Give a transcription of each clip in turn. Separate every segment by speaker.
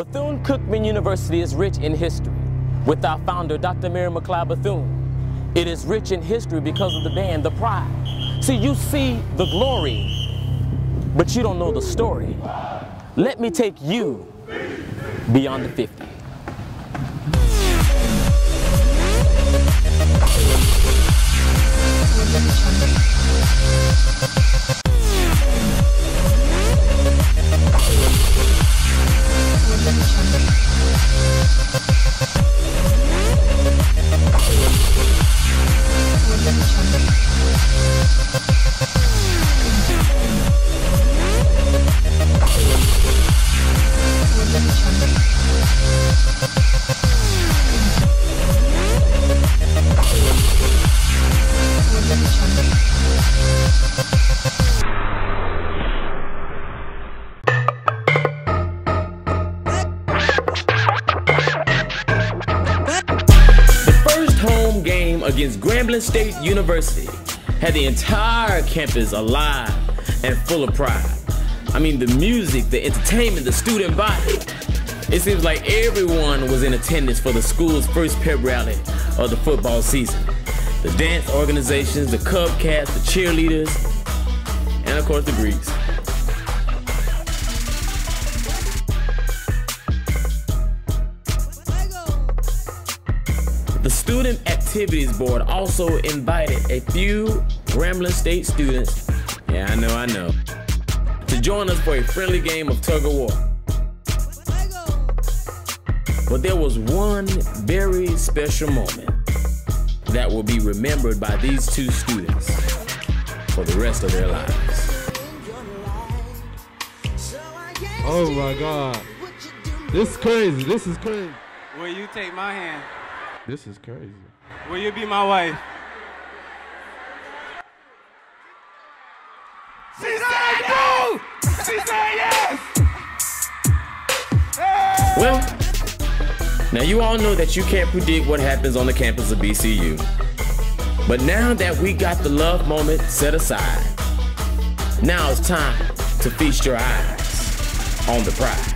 Speaker 1: Bethune-Cookman University is rich in history. With our founder, Dr. Mary McLeod Bethune, it is rich in history because of the band, The Pride. See, you see the glory, but you don't know the story. Let me take you beyond the 50. Against Grambling University had the entire campus alive and full of pride. I mean, the music, the entertainment, the student body. It seems like everyone was in attendance for the school's first pep rally of the football season. The dance organizations, the Wildcats, the cheerleaders, and of course the Greeks. The Student Activities Board also invited a few Grambling State students, yeah, I know, to join us for a friendly game of tug of war. But there was one very special moment that will be remembered by these two students for the rest of their lives.
Speaker 2: Oh my God. This is crazy. This is crazy.
Speaker 3: Will you take my hand?
Speaker 2: This is crazy.
Speaker 3: Will you be my wife?
Speaker 4: She said no! She said yes! Hey!
Speaker 1: Well, now you all know that you can't predict what happens on the campus of BCU. But now that we got the love moment set aside, now it's time to feast your eyes on the pride.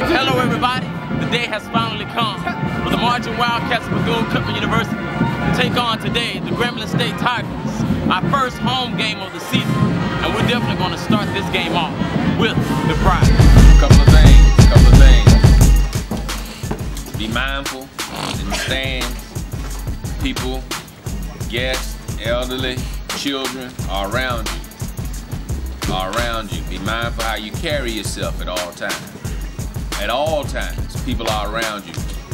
Speaker 1: Hello everybody, the day has finally come for the marching Wildcats of Bethune-Cookman University to take on today the Grambling State Tigers, our first home game of the season, and we're definitely going to start this game off with the pride.
Speaker 5: Couple of things. Be mindful in the stands. People, guests, elderly, children are around you. Be mindful how you carry yourself at all times. At all times, people are around you.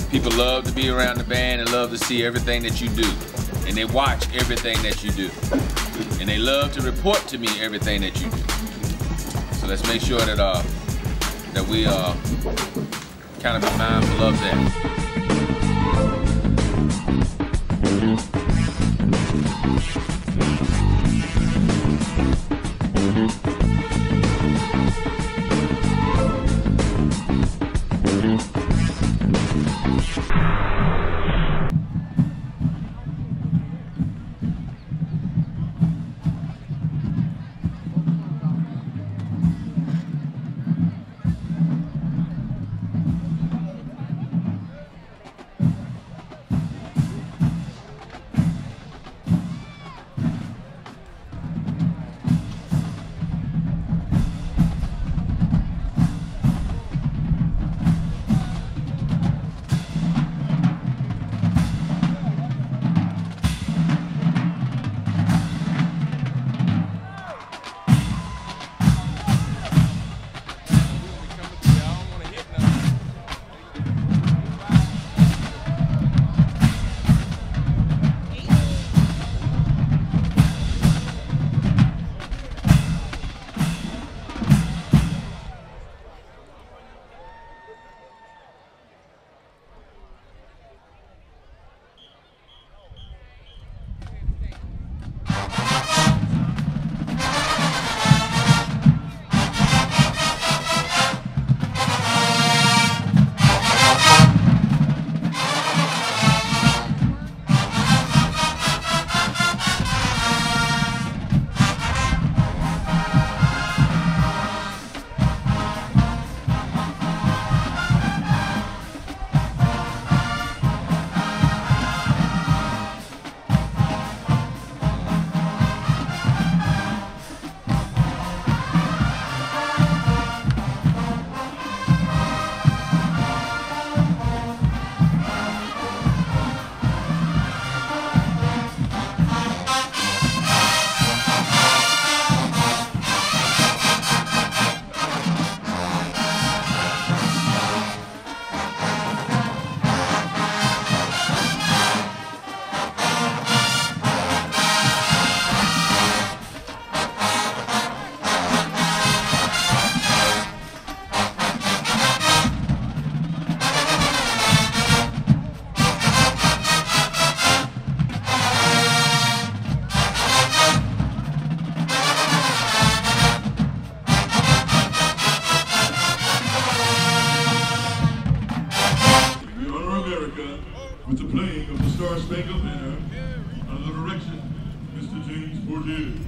Speaker 5: People love to be around the band and love to see everything that you do. And they watch everything that you do. And they love to report to me everything that you do. So let's make sure that we kind of be mindful of that.
Speaker 4: Thank you.
Speaker 6: with the playing of the Star Spangled Banner under the direction of Mr. James Bourdieu.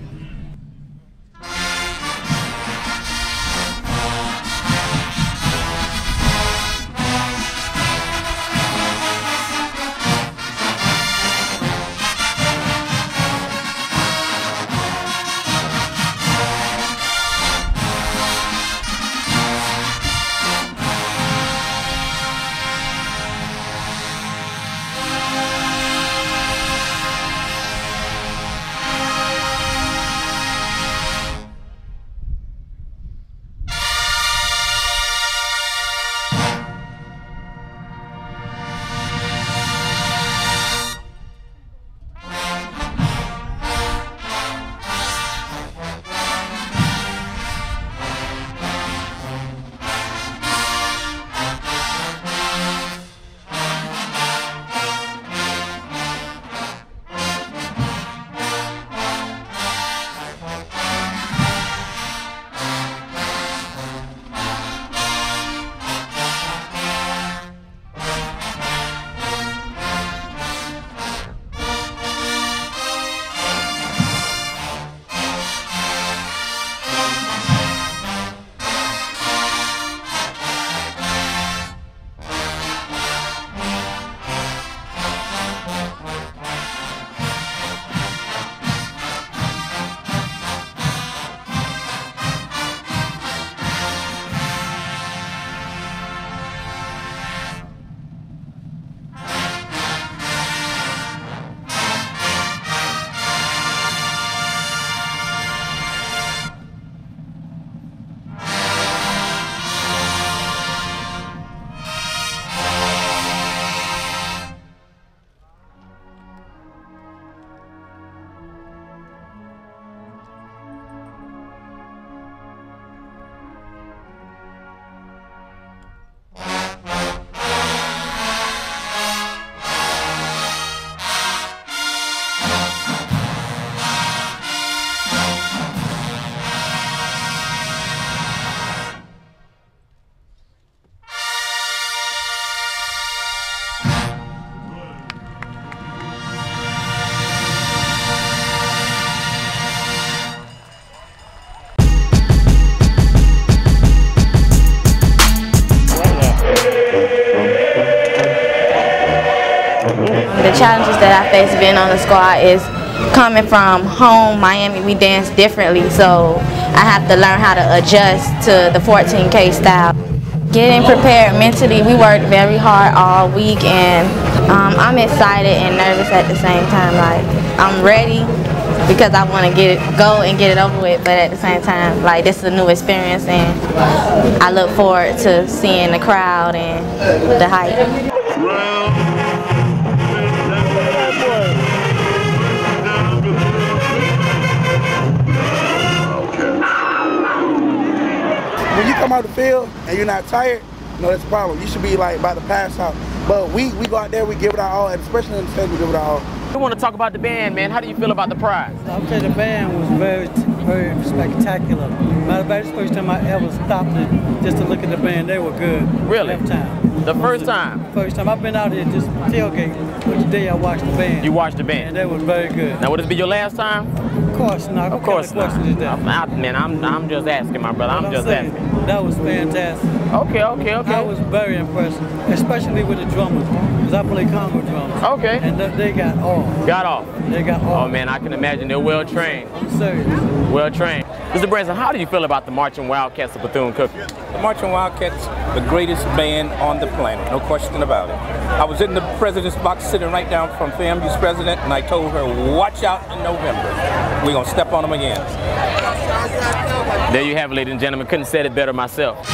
Speaker 7: The challenges that I face being on the squad is coming from home, Miami, we dance differently, so I have to learn how to adjust to the 14K style. Getting prepared mentally, we worked very hard all week, and I'm excited and nervous at the same time. Like, I'm ready because I want to go and get it over with, but at the same time, like, this is a new experience, and I look forward to seeing the crowd and the hype.
Speaker 8: When you come out the field and you're not tired, no, that's a problem. You should be like about to pass out. But we go out there, we give it our all, and especially in the stage, we give it our all.
Speaker 1: We want to talk about the band, man. How do you feel about the prize?
Speaker 9: I would say the band was very spectacular. Matter of fact, this first time I ever stopped it just to look at the band. They were good.
Speaker 1: Really?
Speaker 9: Every time.
Speaker 1: The first time?
Speaker 9: First time. I've been out here just tailgate, but today I watched the band.
Speaker 1: You watched the band?
Speaker 9: And they was very good.
Speaker 1: Now, would this be your last time?
Speaker 9: Of course not.
Speaker 1: Of course not. I'm just asking, my brother. I'm just asking.
Speaker 9: That was fantastic.
Speaker 1: Okay.
Speaker 9: I was very impressed, especially with the drummers, because I play Congo drums.
Speaker 1: Okay.
Speaker 9: And they got off.
Speaker 1: Got off?
Speaker 9: They got off.
Speaker 1: Oh, man, I can imagine they're well trained.
Speaker 9: I'm serious.
Speaker 1: Well trained. Mr. Branson, how do you feel about the Marching Wildcats of Bethune-Cookman?
Speaker 10: The Marching Wildcats, the greatest band on the planet, no question about it. I was in the president's box sitting right down from FAMU's president, and I told her, watch out in November. We're going to step on them again.
Speaker 1: There you have it, ladies and gentlemen. Couldn't have said it better myself.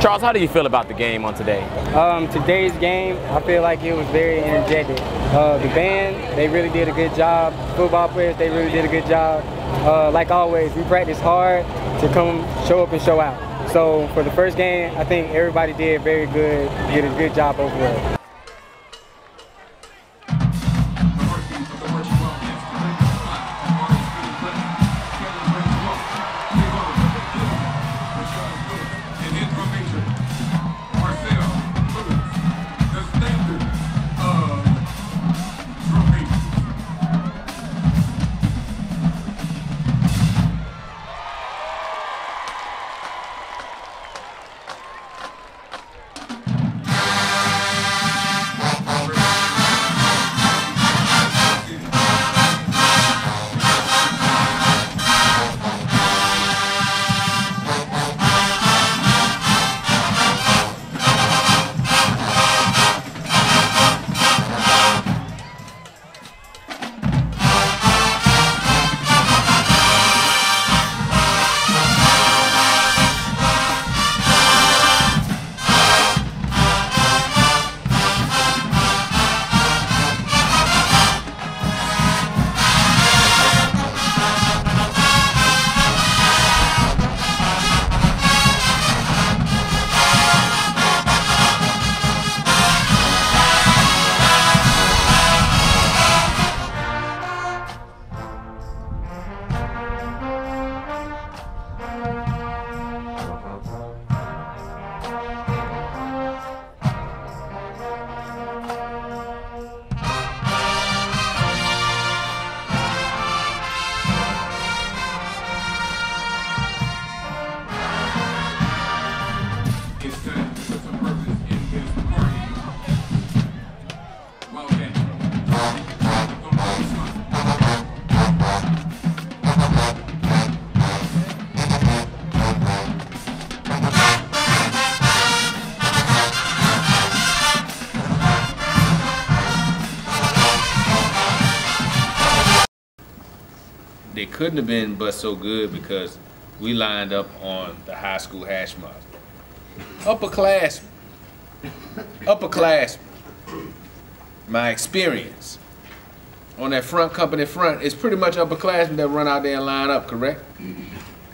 Speaker 1: Charles, how do you feel about the game on today?
Speaker 11: Today's game, I feel like it was very energetic. The band, they really did a good job. Football players, they really did a good job. Like always, we practiced hard to come show up and show out. So for the first game, I think everybody did very good, did a good job overall.
Speaker 5: They couldn't have been but so good because we lined up on the high school hash mark. Upperclassmen. My experience on that front company front is pretty much upperclassmen that run out there and line up, correct?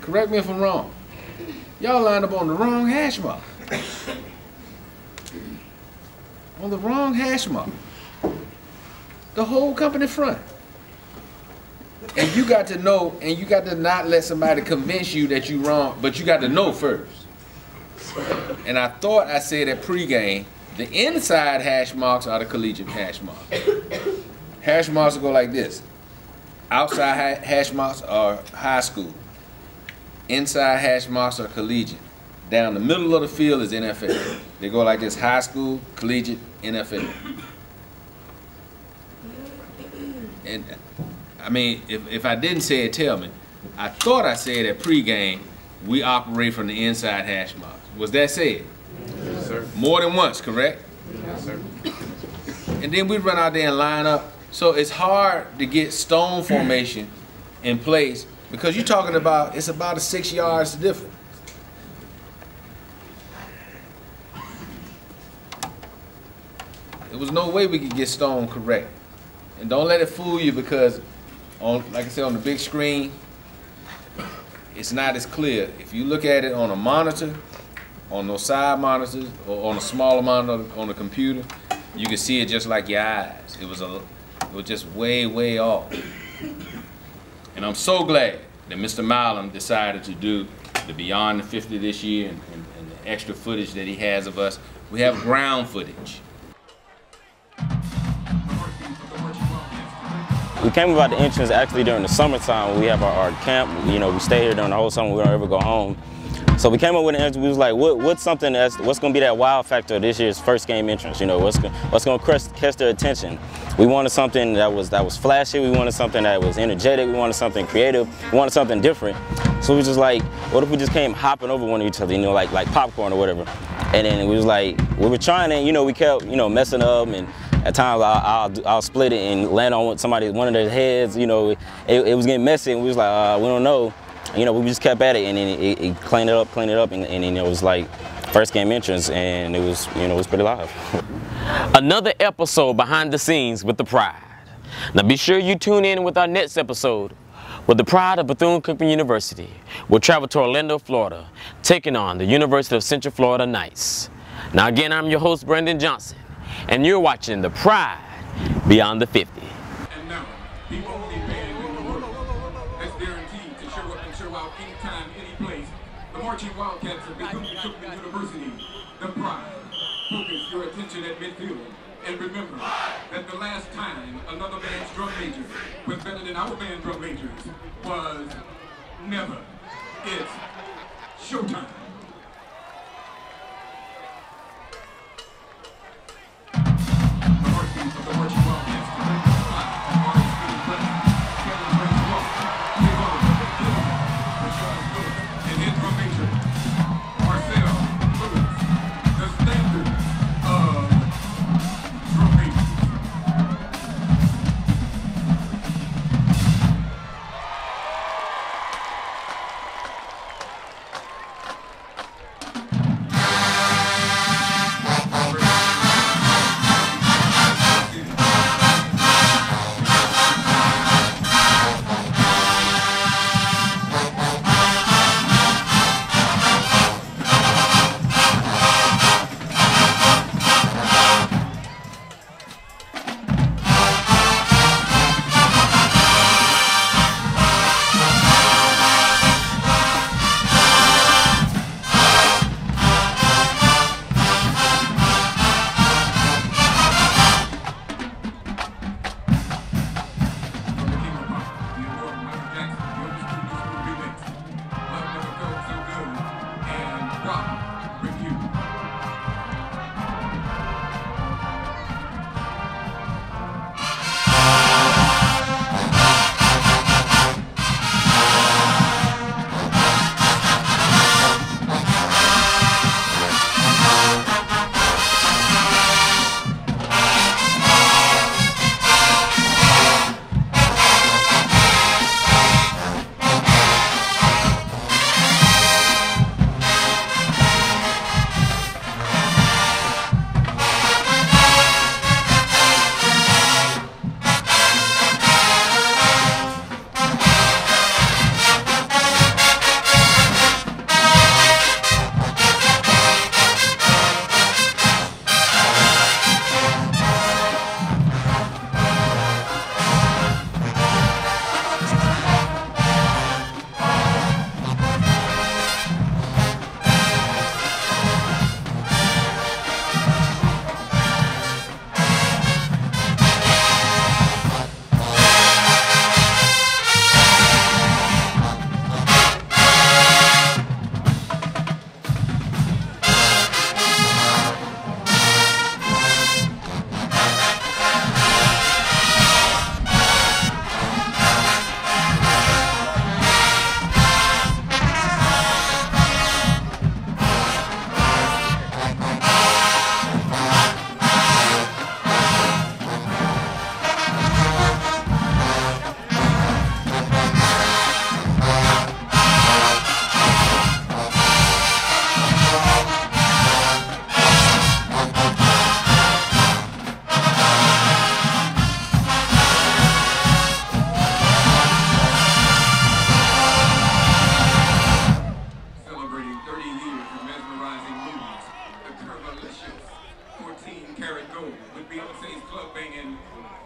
Speaker 5: Correct me if I'm wrong. Y'all lined up on the wrong hash mark. on the wrong hash mark. The whole company front. And you got to know, and you got to not let somebody convince you that you're wrong, but you got to know first. And I thought I said at pregame, the inside hash marks are the collegiate hash marks. Hash marks will go like this. Outside hash marks are high school. Inside hash marks are collegiate. Down the middle of the field is NFL. They go like this: high school, collegiate, NFL. And I mean, if I didn't say it, tell me. I thought I said at pregame, we operate from the inside hash marks. Was that said?
Speaker 3: Yes, sir.
Speaker 5: More than once, correct?
Speaker 3: Yes, sir.
Speaker 5: And then we run out there and line up. So it's hard to get stone formation in place because you're talking about, it's about a 6 yards difference. There was no way we could get stone correct. And don't let it fool you because, like I said, on the big screen, it's not as clear. If you look at it on a monitor, on those side monitors, or on a smaller monitor on the computer, you can see it just like your eyes. It was just way, way off. And I'm so glad that Mr. Milam decided to do the Beyond the 50 this year and the extra footage that he has of us. We have ground footage.
Speaker 12: We came about the entrance actually during the summertime when we have our camp. You know, we stay here during the whole summer. We don't ever go home. So we came up with an entrance. We was like, what's something what's going to be that wow factor of this year's first game entrance? You know, what's going to catch their attention? We wanted something that was flashy. We wanted something that was energetic. We wanted something creative. We wanted something different. So we was just like, what if we just came hopping over one of each other? You know, like popcorn or whatever. And then we was like, we were trying, and you know, we kept messing up, and at times I'll split it and land on one of their heads. You know, it was getting messy, and we was like, we don't know. You know, we just kept at it, and then it cleaned it up, and then it was like first game entrance, and it was pretty live.
Speaker 1: Another episode behind the scenes with the Pride. Now be sure you tune in with our next episode with the Pride of Bethune-Cookman University. We'll travel to Orlando, Florida, taking on the University of Central Florida Knights. Now again, I'm your host, Brandon Johnson, and you're watching the Pride Beyond the 50.
Speaker 6: And now, the only band in the world that's guaranteed to show up and show out anytime, any place. The marching Wildcats of Bethune-Cookman University, the Pride. Focus your attention at midfield. And remember that the last time another band's drum major was better than our band drum majors was never. It's showtime. The heartbeat of the marching Wildcats. And his drum major, Marcel Lewis, the standard of drum majors.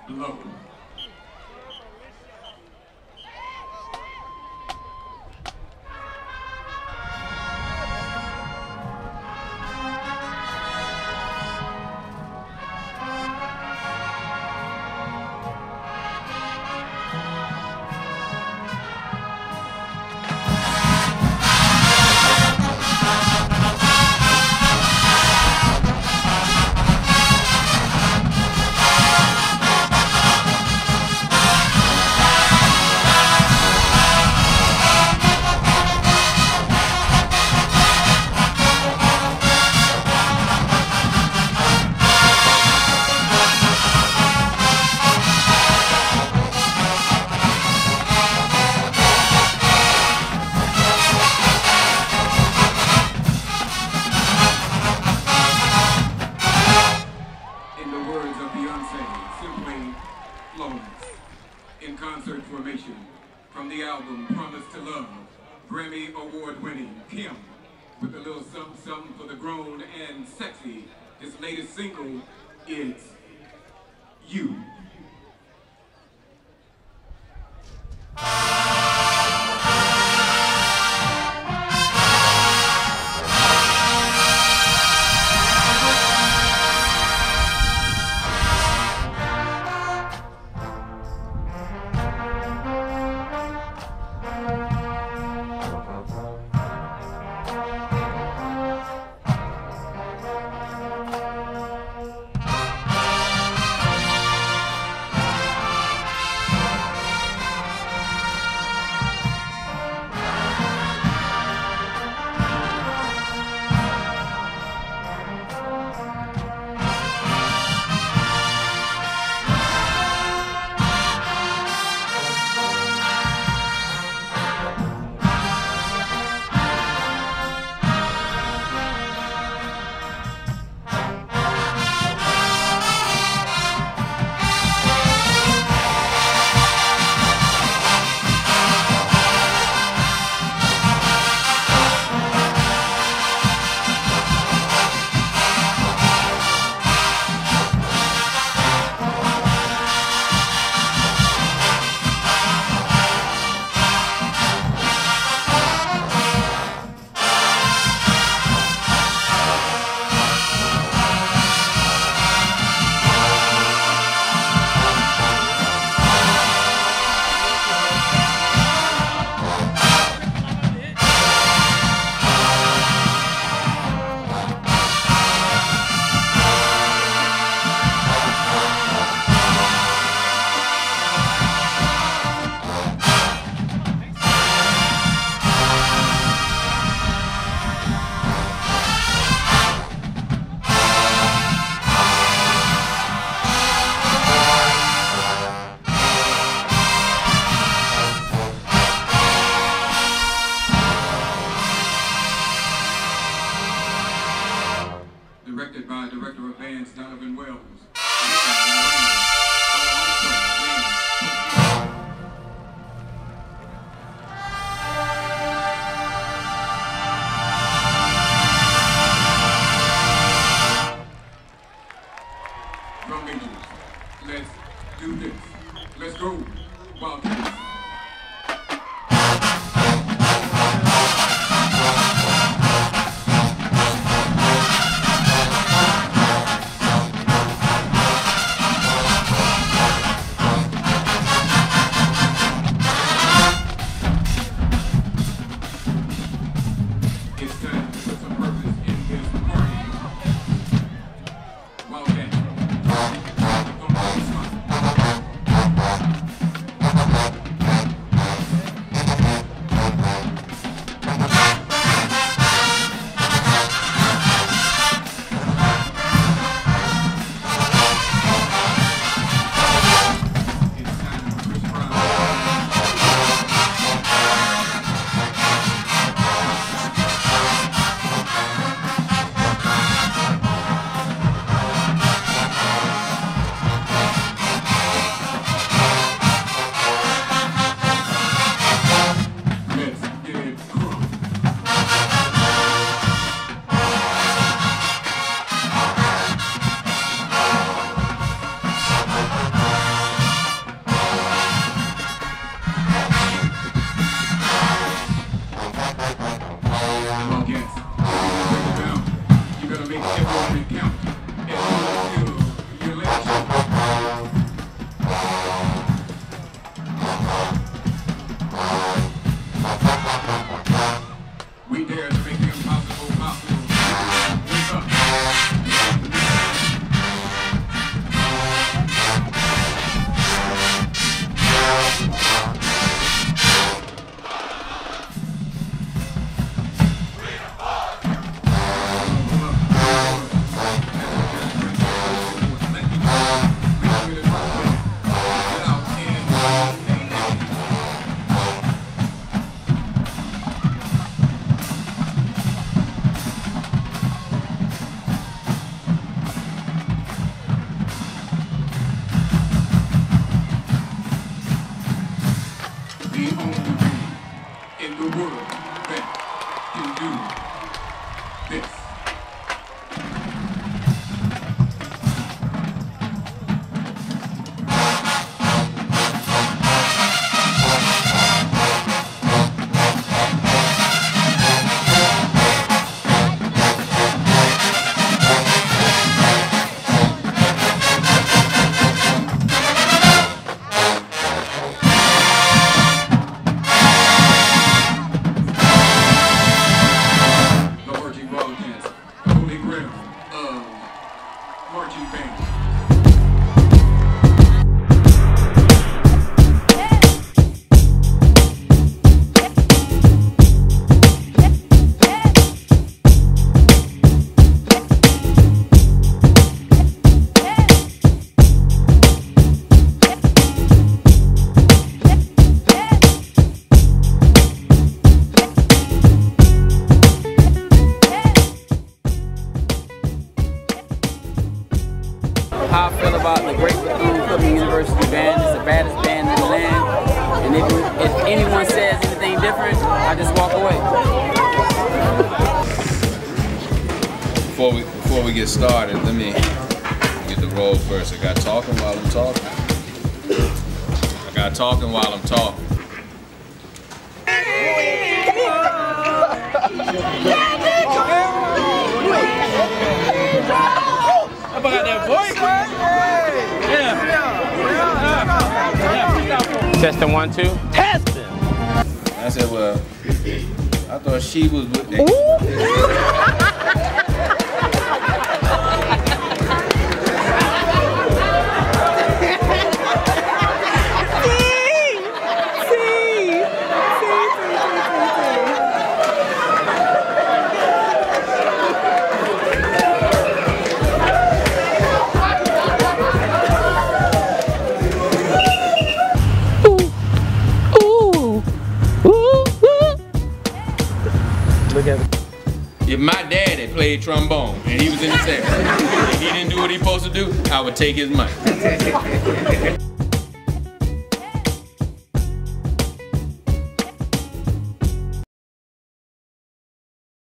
Speaker 6: low. In concert formation from the album Promise to Love, Grammy Award-winning Kim with a little something something for the grown and sexy. His latest single is You. Directed by Director of Bands Donovan Wells. Drum majors, let's do this. Let's go, Wildcats. of marching band.
Speaker 13: How I feel about the great Bethune-Cookman University band. It's the baddest band in the land. And if anyone says anything different, I just walk away.
Speaker 5: Before we get started, let me get the roll first. I got talking while I'm talking. I got talking while I'm talking.
Speaker 10: I got that voice. Yeah. Testing 1, 2. Testing.
Speaker 5: I said, well, I thought she was with me.
Speaker 13: Look at it.
Speaker 5: If my daddy played trombone and he was in the section and he didn't do what he supposed to do, I would take his money.